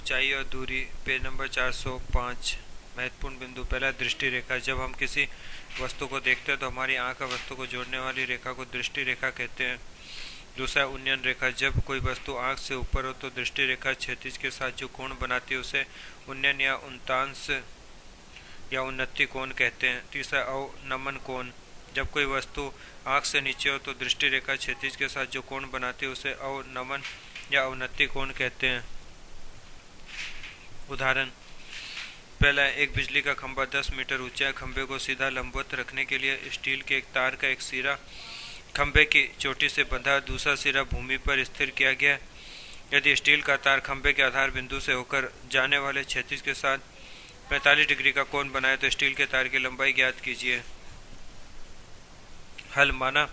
ऊंचाई और दूरी, पेज नंबर 405। महत्वपूर्ण बिंदु। पहला, दृष्टि रेखा। जब हम किसी वस्तु को देखते हैं तो हमारी आंख वस्तु को जोड़ने वाली रेखा को दृष्टि रेखा कहते हैं। दूसरा, उन्नयन रेखा। जब कोई वस्तु आंख से ऊपर हो तो दृष्टि रेखा क्षैतिज के साथ जो कोण बनाती है उसे उन्नयन या उन्तांश या उन्नति कोण कहते हैं। तीसरा, अवनमन कोण। जब कोई वस्तु आंख से नीचे हो तो दृष्टि रेखा क्षैतिज के साथ जो कोण बनाती है उसे अवनमन या अवनति कोण कहते हैं। उदाहरण। पहला, एक बिजली का खंभा 10 मीटर ऊंचा है। खंभे को सीधा लंबवत रखने के लिए स्टील के एक तार का एक सिरा खंभे की चोटी से बंधा, दूसरा सिरा भूमि पर स्थिर किया गया। यदि स्टील का तार खंभे के आधार बिंदु से होकर जाने वाले क्षैतिज के साथ 45 डिग्री का कोण बनाए तो स्टील के तार की लंबाई ज्ञात कीजिए। हल। माना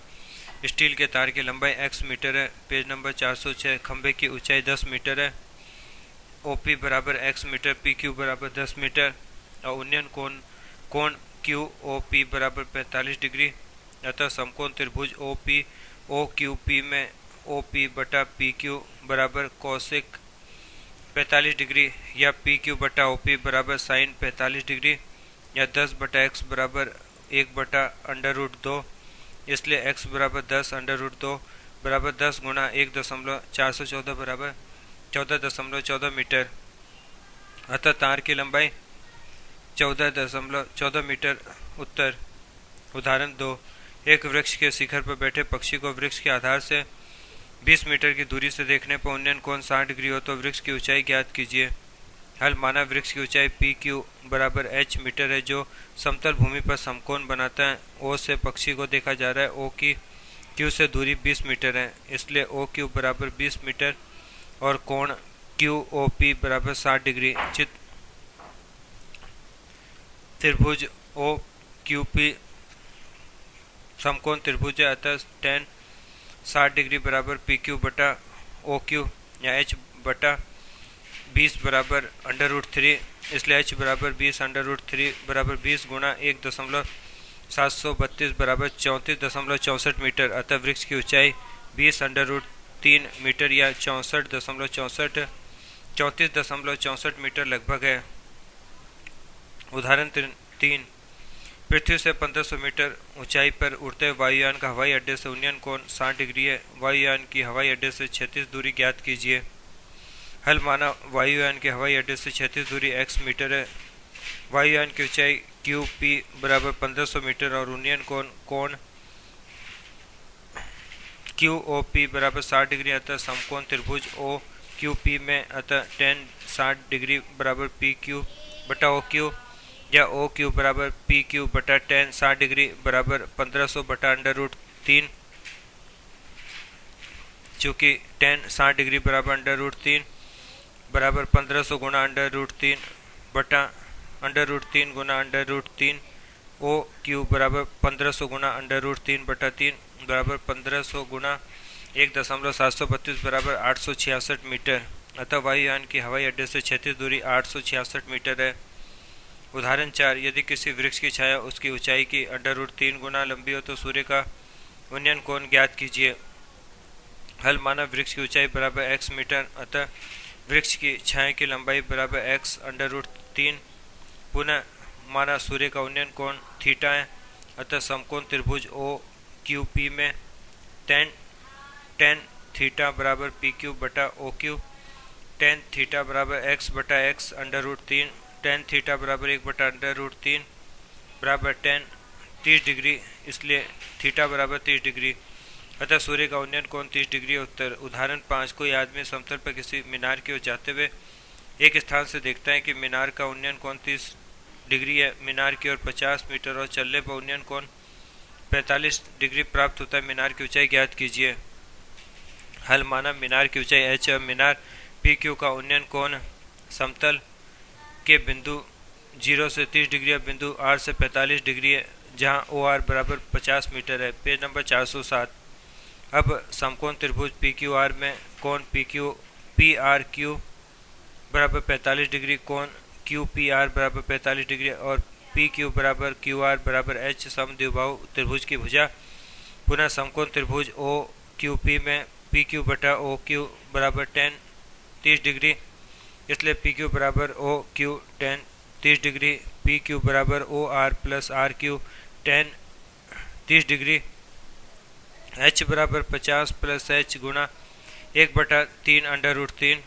स्टील के तार की लंबाई x मीटर है। Page number 406। खंभे की ऊंचाई 10 मीटर है। OP बराबर x मीटर, PQ बराबर 10 मीटर और उन्नयन कोण QOP बराबर 45 डिग्री। अतः समकोण त्रिभुज OQP में OP बटा PQ बराबर कोसेक 45 डिग्री या PQ बटा OP बराबर साइन 45 डिग्री या 10 बटा x बराबर 1 बटा √2। इसलिए x बराबर 10 √2 बराबर 10 गुणा 1.414 बराबर 14.14 मीटर। अतः तार की लंबाई 14.14 मीटर। उत्तर। उदाहरण 2। एक वृक्ष के शिखर पर बैठे पक्षी को वृक्ष के आधार से 20 मीटर की दूरी से देखने पर उन्नयन कोण 60 डिग्री हो तो वृक्ष की ऊंचाई ज्ञात कीजिए। हल। माना वृक्ष की ऊंचाई PQ बराबर h मीटर है जो समतल भूमि पर समकोण बनाता है। O से पक्षी को देखा जा रहा है। O की Q से दूरी 20 मीटर है, इसलिए OQ बराबर 20 मीटर और कोण QOP बराबर 60 डिग्री। त्रिभुज OQP समकोण त्रिभुज है, अतः tan 60 डिग्री बराबर PQ बटा OQ या h बटा 20 बराबर √3। इसलिए h बराबर 20 √3 बराबर 20 गुणा 1.732 बराबर 34.64 मीटर। अतः वृक्ष की ऊंचाई 20 √3 मीटर या 34.64 मीटर लगभग है। उदाहरण 3। पृथ्वी से 1500 मीटर ऊंचाई पर उड़ते वायुयान का हवाई अड्डे से उन्नयन कोण 60 डिग्री है। वायुयान की हवाई अड्डे से क्षैतिज दूरी ज्ञात कीजिए। हल। माना वायुयान के हवाई अड्डे से क्षैतिज दूरी x मीटर है। वायुयान की ऊंचाई QP बराबर 1500 मीटर और उन्नयन कोण QOP बराबर 60 डिग्री। अतः समकोण त्रिभुज OQP में अतः tan 60 डिग्री बराबर PQ बटा OQ या OQ बराबर PQ बटा tan 60 डिग्री बराबर 1500 बटा √3। चूँकि tan 60 डिग्री बराबर √3 बराबर 1500 गुणा √3 बटा √3 गुणा √3। OQ बराबर 1500 गुणा √3 बटा 3 बराबर 1500 गुणा 1.732 बराबर 866 मीटर। अतः वायुयान की हवाई अड्डे से क्षैतिज दूरी 866 मीटर है। उदाहरण 4। यदि किसी वृक्ष की छाया उसकी ऊंचाई की √3 गुना लंबी हो तो सूर्य का उन्नयन कोण ज्ञात कीजिए। हल। माना वृक्ष की ऊंचाई बराबर x मीटर, अतः वृक्ष की छाया की लंबाई बराबर x √3। पुनः माना सूर्य का उन्नयन कोण थीटा है, अतः समकोण त्रिभुज OQP में tan थीटा बराबर PQ बटा OQ, tan थीटा बराबर x बटा x √3, tan थीटा बराबर 1 बटा √3 बराबर tan 30 डिग्री, इसलिए थीटा बराबर 30 डिग्री। अतः सूर्य का उन्नयन कोण 30 डिग्री। उत्तर। उदाहरण 5। कोई आदमी समतल पर किसी मीनार की ओर जाते हुए एक स्थान से देखता है कि मीनार का उन्नयन कोण 30 डिग्री है। मीनार की ओर 50 मीटर और चलने पर उन्नयन कोण 45 डिग्री प्राप्त होता है। मीनार की ऊंचाई ज्ञात कीजिए। हल। माना मीनार की ऊंचाई h और मीनार PQ का उन्नयन कोण समतल के बिंदु 0 से 30 डिग्री और बिंदु R से 45 डिग्री है, जहां OR बराबर 50 मीटर है। Page number 407। अब समकोण त्रिभुज PQR में कोण PRQ बराबर 45 डिग्री, कोण QPR बराबर 45 डिग्री और PQ बराबर QR बराबर H समद्विबाहु त्रिभुज की भुजा। पुनः समकोण त्रिभुज OQP में PQ बटा OQ बराबर tan 30 डिग्री, इसलिए पी क्यू बराबर O Q tan 30 degree, P Q बराबर O R plus R Q tan 30 degree, h बराबर 50 प्लस एच गुणा 1/3 अंडर रूट 3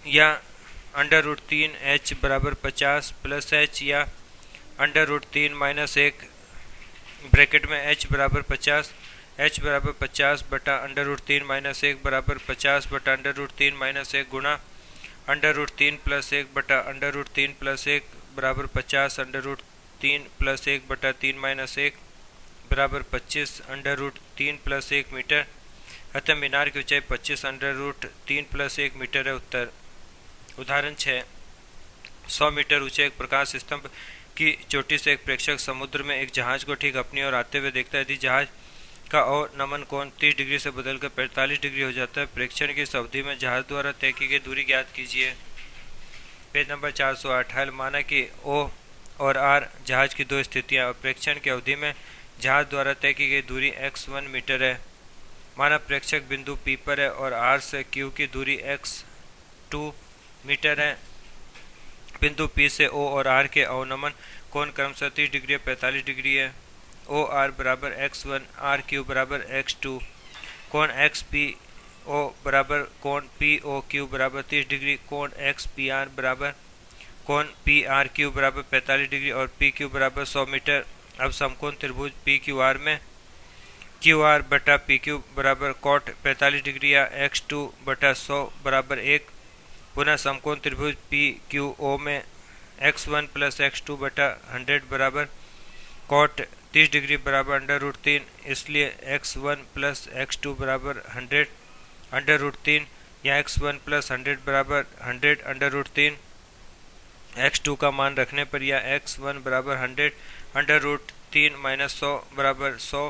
या अंडर रूट 3 एच बराबर 50 प्लस एच या अंडर रूट 3 माइनस 1 ब्रैकेट में H बराबर 50, एच बराबर 50 बटा अंडर रूट 3 माइनस 1 बराबर 50 बटा अंडर रूट 3 माइनस 1 गुणा अंडर रूट 3 प्लस 1 बटा अंडर रूट 3 प्लस 1 बराबर 50 अंडर रूट 3 प्लस 1 बटा 3 माइनस 1 बराबर 25 अंडर रूट 3 प्लस 1 मीटर। अतः मीनार की ऊंचाई 25 अंडर रूट 3 प्लस 1 मीटर है। उत्तर। उदाहरण 6, 100 मीटर ऊंचे एक प्रकाश स्तंभ की चोटी से एक प्रेक्षक समुद्र में एक जहाज को ठीक अपनी ओर आते हुए देखता है। यदि जहाज का अवनमन कोण 30 डिग्री से बदलकर 45 डिग्री हो जाता है, प्रेक्षण की इस अवधि में जहाज द्वारा तय की गई दूरी ज्ञात कीजिए। Page number 408। हल। माना कि O और R जहाज की दो स्थितियां और प्रेक्षण की अवधि में जहाज द्वारा तय की गई दूरी x1 मीटर है। माना प्रेक्षक बिंदु P पर है और R से Q की दूरी x2 मीटर है। बिंदु P से O और R के अवनमन कोण क्रमशः 30 डिग्री और 45 डिग्री है। ओ आर बराबर x1, आर क्यू बराबर x2, कोण एक्स पी ओ बराबर कोण पी ओ क्यू बराबर 30 डिग्री, कोण एक्स पी आर बराबर कोण पी आर क्यू बराबर 45 डिग्री और पी क्यू बराबर 100 मीटर। अब समकोण त्रिभुज पी क्यू आर में क्यू आर बटा पी क्यू बराबर कॉट 45 डिग्री या x2 बटा 100 बराबर 1। पुनः समकोण त्रिभुज पी क्यू ओ में x1 प्लस x2 बटा 100 बराबर कॉट 30 डिग्री बराबर अंडर रूट 3, इसलिए x1 प्लस x2 बराबर 100 अंडर रूट 3 या x1 प्लस 100 बराबर 100 अंडर रूट 3। x2 का मान रखने पर या x1 बराबर 100 अंडर रूट 3 माइनस 100 बराबर 100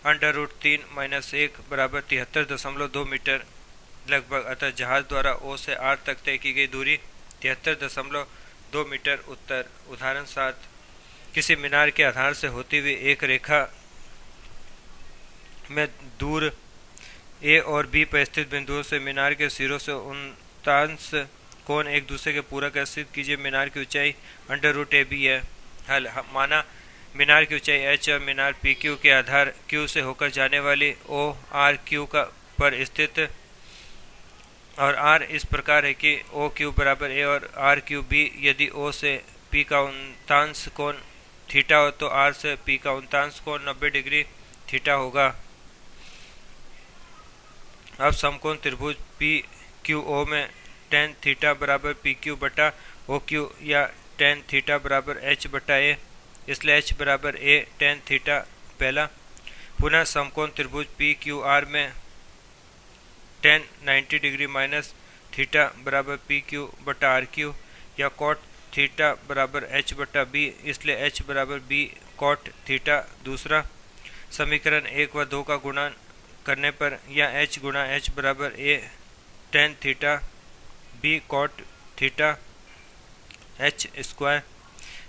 अंडर रूट 3 माइनस 1 बराबर 73.2 मीटर लगभग। अतः जहाज द्वारा O से R तक तय की गई दूरी 73.2 मीटर। उत्तर। उदाहरण 7, किसी मीनार के आधार से होती हुई एक रेखा में दूर A और B पर स्थित बिंदुओं से मीनार के सिरों से 49 कोण एक दूसरे के पूरक है। सिद्ध कीजिए मीनार की ऊंचाई अंडर रूट AB है। हल। माना मीनार की ऊंचाई H और मीनार PQ के आधार Q से होकर जाने वाली ORQ का पर स्थित और R इस प्रकार है कि OQ बराबर A और RQB। यदि O से P का 49 कोण थीटा हो तो R से P का 49 कोण 90 डिग्री थीटा होगा। अब समकोण त्रिभुज PQO में tan थीटा बराबर PQ बटा OQ या tan थीटा बराबर H बटा A, इसलिए H बराबर A tan थीटा पहला। पुनः समकोण त्रिभुज PQR में tan 90 डिग्री माइनस थीटा बराबर PQ बटा RQ या cot थीटा बराबर H बटा B, इसलिए H बराबर B cot थीटा दूसरा। समीकरण 1 व 2 का गुणा करने पर या H गुणा H बराबर A tan theta B cot theta H square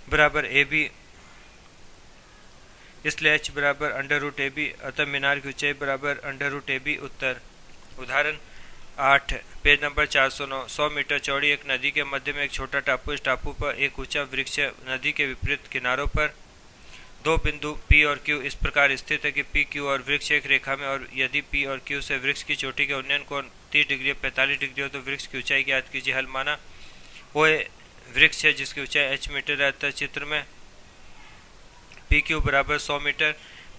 बराबर AB, इसलिए H बराबर अंडर रूट AB। अतः मीनार की ऊंचाई बराबर अंडर रूट AB। उत्तर। उदाहरण 8, पेज नंबर 409। 100 मीटर चौड़ी एक नदी के मध्य में एक छोटा टापू। इस टापू पर एक ऊंचा वृक्ष है। नदी के विपरीत किनारों पर दो बिंदु P और Q इस प्रकार स्थित है कि P, Q और वृक्ष एक रेखा में, और यदि P और Q से वृक्ष की चोटी के उन्नयन कोण 30 डिग्री और 45 डिग्री हो तो वृक्ष की ऊंचाई ज्ञात कीजिए। हल। माना OA वृक्ष है जिसकी ऊंचाई H मीटर रहता है। चित्र में PQ बराबर 100 मीटर,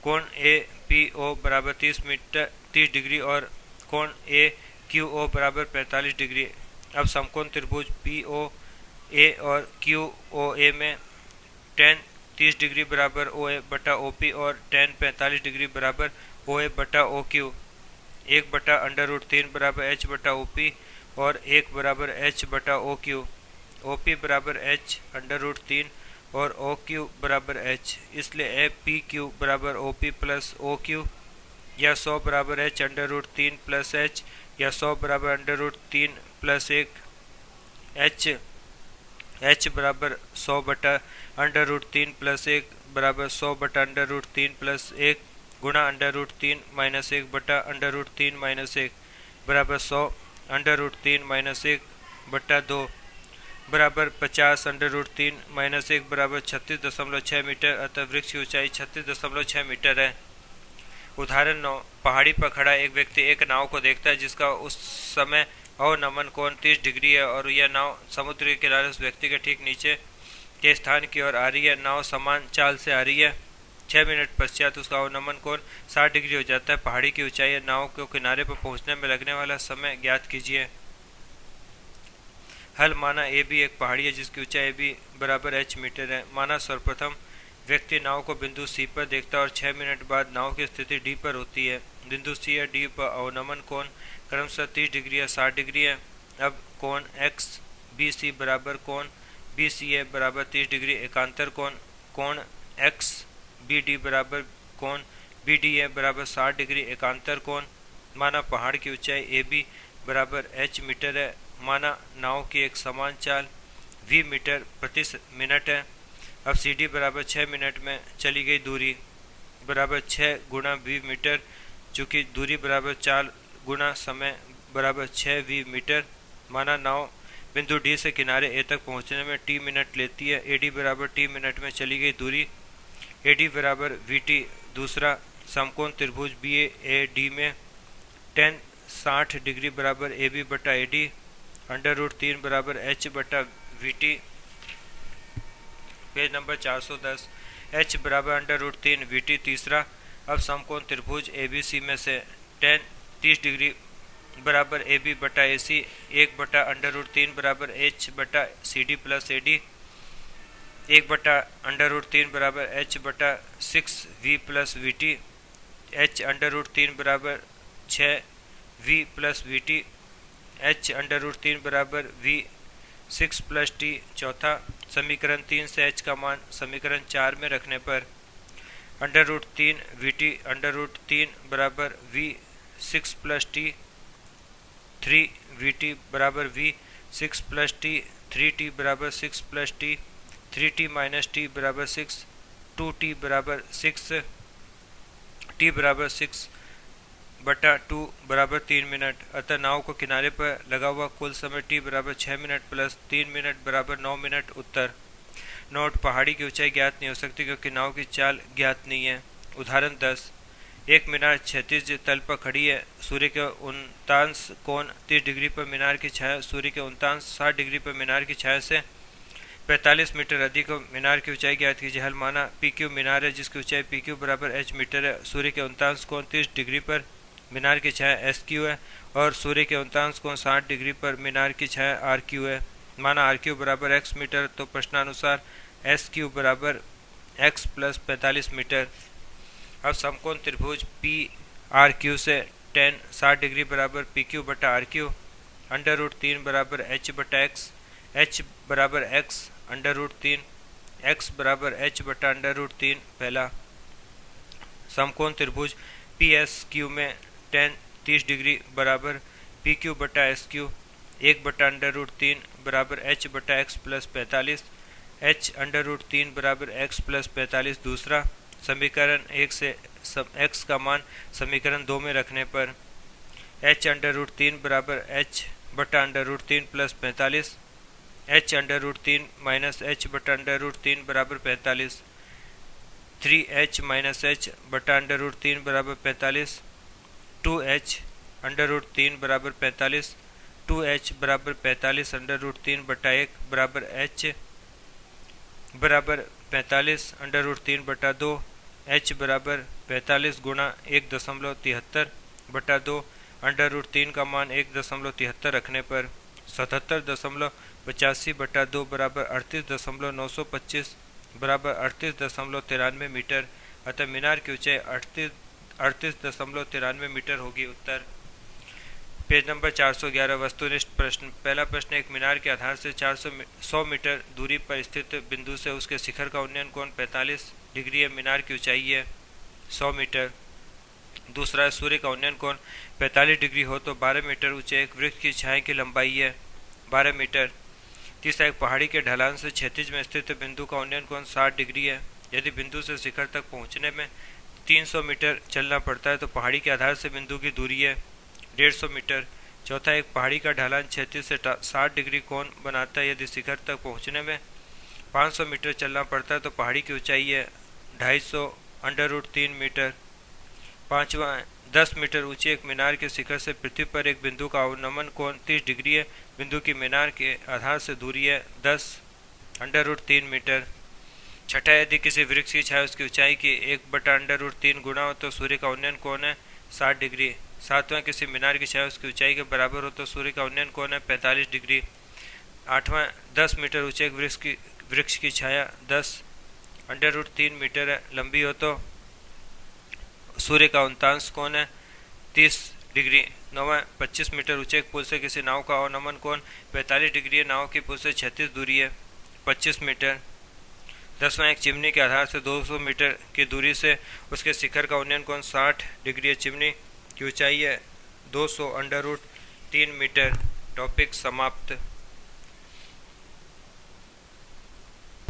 कोण APO बराबर 30 डिग्री और कोण AQO बराबर 45 डिग्री। अब समकोण त्रिभुज POA और QOA में tan 30 डिग्री बराबर OA बटा OP और tan 45 डिग्री बराबर OA बटा OQ। 1 बटा अंडर रूट 3 बराबर H बटा OP और 1 बराबर H बटा OQ। OP बराबर H अंडर रूट 3 और OQ बराबर H, इसलिए PQ बराबर OP प्लस OQ या 100 बराबर H under root 3 plus H या 100 बराबर अंडर रूट 3 प्लस 1 H बराबर 100 बटा अंडर रूट 3 प्लस 1 बराबर 100 बटा अंडर रूट 3 प्लस 1 गुणा अंडर रूट 3 माइनस 1 बटा अंडर रूट 3 माइनस 1 बराबर 100 अंडर रूट 3 माइनस 1 बटा 2 बराबर 50 अंडर रूट 3 माइनस 1 बराबर 36.6 मीटर। अतः वृक्ष की ऊंचाई 36.6 मीटर है। उदाहरण 9, पहाड़ी पर खड़ा एक व्यक्ति एक नाव को देखता है जिसका उस समय अवनमन कोण 30 डिग्री है और यह नाव समुद्र के किनारे उस व्यक्ति के ठीक नीचे के स्थान की ओर आ रही है। नाव समान चाल से आ रही है। 6 मिनट पश्चात उसका अवनमन कोण 60 डिग्री हो जाता है। पहाड़ी की ऊंचाई है। नाव को किनारे पर पहुंचने में लगने वाला समय ज्ञात कीजिए। हल माना ए बी एक पहाड़ी है जिसकी ऊंचाई बी बराबर h मीटर है। माना सर्वप्रथम व्यक्ति नाव को बिंदु सी पर देखता है और 6 मिनट बाद नाव की स्थिति डी पर होती है। बिंदु सी या डी पर अवनमन कोण क्रमशः 30 डिग्री या 60 डिग्री है। अब कोण एक्स बी सी बराबर कोण बी सी ए बराबर 30 डिग्री एकांतर कोण एक्स बी डी बराबर कोण बी डी ए बराबर 60 डिग्री एकांतर कोण। माना पहाड़ की ऊंचाई ए बी बराबर h मीटर है। माना नाव की एक समान चाल v मीटर प्रति मिनट है। अब सी डी बराबर 6 मिनट में चली गई दूरी बराबर 6 गुणा v मीटर, चूँकि दूरी बराबर 4 गुणा समय बराबर 6v मीटर। माना नाव बिंदु डी से किनारे ए तक पहुंचने में t मिनट लेती है। ए डी बराबर t मिनट में चली गई दूरी ए डी बराबर वी टी। दूसरा, समकोण त्रिभुज बी ए डी में tan 60 डिग्री बराबर ए बी बटा ए डी अंडर रूट 3 बराबर h बटा we T. Page number 410। h बराबर अंडर रूट 3 वी टी। तीसरा, अब समकोण त्रिभुज ए बी सी में से tan 30 डिग्री बराबर ए बी बटा ए सी 1 बटा अंडर रूट 3 बराबर h बटा C D plus A D 1 बटा अंडर रूट 3 बराबर h बटा 6v plus V T. h under root 3 बराबर 6v plus V T. h under root 3 बराबर v 6 प्लस टी। चौथा, समीकरण 3 से h का मान समीकरण 4 में रखने पर under root 3 V T under root 3 बराबर v 6 plus T 3 V T बराबर v 6 प्लस टी 3t बराबर 6 plus T 3t minus T बराबर 6 2t बराबर 6 t बराबर 6 बटा 2 बराबर 3 मिनट। अतः नाव को किनारे पर लगा हुआ कुल समय t बराबर 6 मिनट प्लस 3 मिनट बराबर 9 मिनट। उत्तर। नोट, पहाड़ी की ऊंचाई ज्ञात नहीं हो सकती क्योंकि नाव की चाल ज्ञात नहीं है। उदाहरण 10, एक मीनार क्षैतिज तल पर खड़ी है। सूर्य के 49 कोण 30 डिग्री पर मीनार की छाया सूर्य के 49 60 डिग्री पर मीनार की छाया से 45 मीटर अधिक। मीनार की ऊंचाई ज्ञात कीजिए। हल माना पी क्यू मीनार है जिसकी ऊंचाई पी क्यू बराबर h मीटर है। सूर्य के 49 कोण 30 डिग्री पर मीनार की छाया एस क्यू है और सूर्य के 49 कोण 60 डिग्री पर मीनार की छाया आर क्यू है। माना आर क्यू बराबर x मीटर, तो प्रश्नानुसार एस क्यू बराबर x प्लस 45 मीटर। अब समकोण त्रिभुज पी आर क्यू से tan 60 डिग्री बराबर पी क्यू बटा आर क्यू अंडर रूट 3 बराबर h बटा x h बराबर x अंडर रूट 3 x बराबर h बटा अंडर रूट 3। पहला, समकोण त्रिभुज पी एस क्यू में tan 30 डिग्री बराबर पी क्यू बटा एस क्यू 1 बटा अंडर रूट 3 बराबर h बटा x plus 45 h under root 3 बराबर x प्लस 45। दूसरा, समीकरण 1 से x का मान समीकरण 2 में रखने पर h अंडर रूट 3 बराबर h बटा under root 3 plus 45 h under root 3 minus h बटा अंडर रूट 3 बराबर 45 3h माइनस h बटा अंडर रूट 3 बराबर 45 2h अंडर रूट 3 बराबर 45 2h बराबर 45 अंडर रूट 3 बटा 1 बराबर h बराबर 45 अंडर रूट 3 बटा 2 h बराबर 45 गुणा 1.73 बटा 2 अंडर रूट 3 का मान 1.73 रखने पर 77.85 बटा 2 बराबर 38.925 बराबर 38.93 मीटर। अतः मीनार की ऊंचाई 38.93 मीटर होगी। उत्तर। Page number 411। वस्तुनिष्ठ प्रश्न। पहला प्रश्न, एक मीनार के आधार से 100 मीटर दूरी पर स्थित बिंदु से उसके शिखर का उन्नयन कोण 45 डिग्री है। मीनार की ऊंचाई है 100 मीटर। दूसरा, सूर्य का उन्नयन कोण 45 डिग्री हो तो 12 मीटर ऊंचे एक वृक्ष की छाया की लंबाई है 12 मीटर। तीसरा, एक पहाड़ी के ढलान से क्षैतिज में स्थित बिंदु का उन्नयन कोण 60 डिग्री है। यदि बिंदु से शिखर तक पहुंचने में 300 मीटर चलना पड़ता है तो पहाड़ी के आधार से बिंदु की दूरी है 150 मीटर। चौथा, एक पहाड़ी का ढलान 36 से 60 डिग्री कोण बनाता है। यदि शिखर तक पहुंचने में 500 मीटर चलना पड़ता है तो पहाड़ी की ऊंचाई है 250 √3 मीटर। पाँचवा, 10 मीटर ऊंचे एक मीनार के शिखर से पृथ्वी पर एक बिंदु का अवनमन कोण 30 डिग्री है। बिंदु की मीनार के आधार से दूरी है 10 √3 मीटर। छठा, यदि किसी वृक्ष की छाया उसकी ऊंचाई की 1/√3 गुना हो तो सूर्य का उन्नयन कोण है 60 डिग्री। सातवां, किसी मीनार की छाया उसकी ऊंचाई के बराबर हो तो सूर्य का उन्नयन कोण है 45 डिग्री। आठवां, 10 मीटर ऊंचे एक वृक्ष की छाया 10 √3 मीटर लंबी हो तो सूर्य का उन्तांश कोण है 30 डिग्री। नौवां, 25 मीटर ऊंचे एक पुल से किसी नाव का अवनमन कोण 45 डिग्री है। नाव की पुल से 36 दूरी है 25 मीटर। 10वां, एक चिमनी के आधार से 200 मीटर की दूरी से उसके शिखर का उन्नयन कोण 60 डिग्री है। चिमनी की ऊंचाई है 200 √3 मीटर। टॉपिक समाप्त।